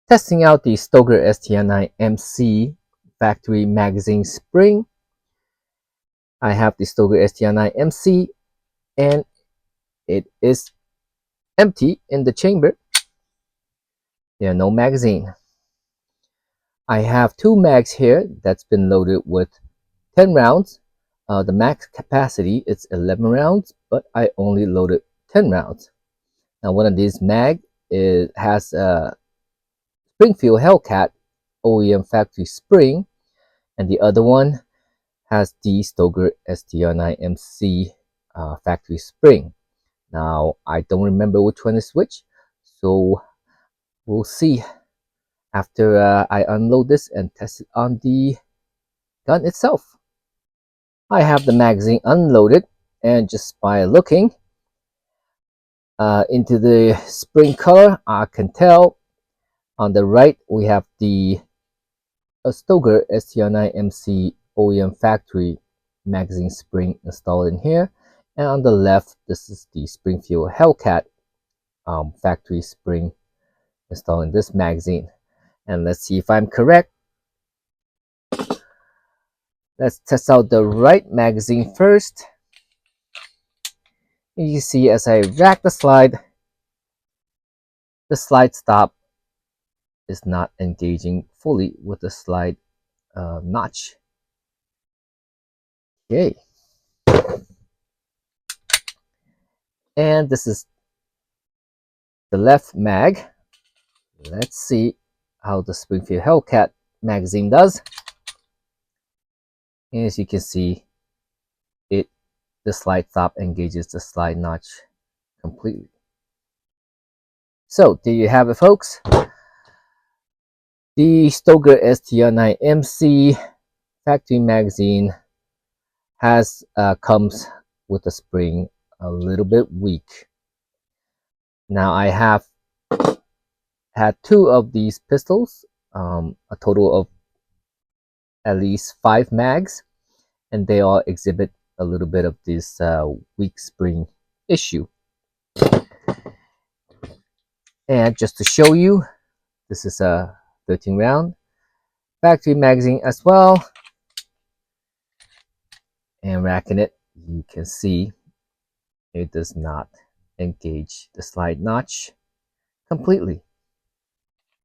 Testing out the Stoeger STR-9MC factory magazine spring. I have the Stoeger STR-9MC and it is empty in the chamber. There are no magazine. I have two mags here that's been loaded with 10 rounds. The max capacity is 11 rounds, but I only loaded 10 rounds. Now one of these mag has a Springfield Hellcat OEM factory spring, and the other one has the Stoeger STR-9MC factory spring. Now I don't remember which one is which, so we'll see after I unload this and test it on the gun itself. I have the magazine unloaded, and just by looking into the spring color, I can tell on the right we have the Stoeger STR-9MC OEM factory magazine spring installed in here, and on the left this is the Springfield Hellcat factory spring installed in this magazine. And let's see if I'm correct. Let's test out the right magazine first. You see, as I rack the slide stop is not engaging fully with the slide notch. Okay. And this is the left mag. Let's see how the Springfield Hellcat magazine does. And as you can see, the slide stop engages the slide notch completely. So there you have it, folks. The Stoeger STR-9MC factory magazine comes with a spring a little bit weak. Now I have had two of these pistols, a total of at least 5 mags, and they all exhibit a little bit of this weak spring issue. And just to show you, this is a 13 round factory magazine as well, and racking it, you can see it does not engage the slide notch completely.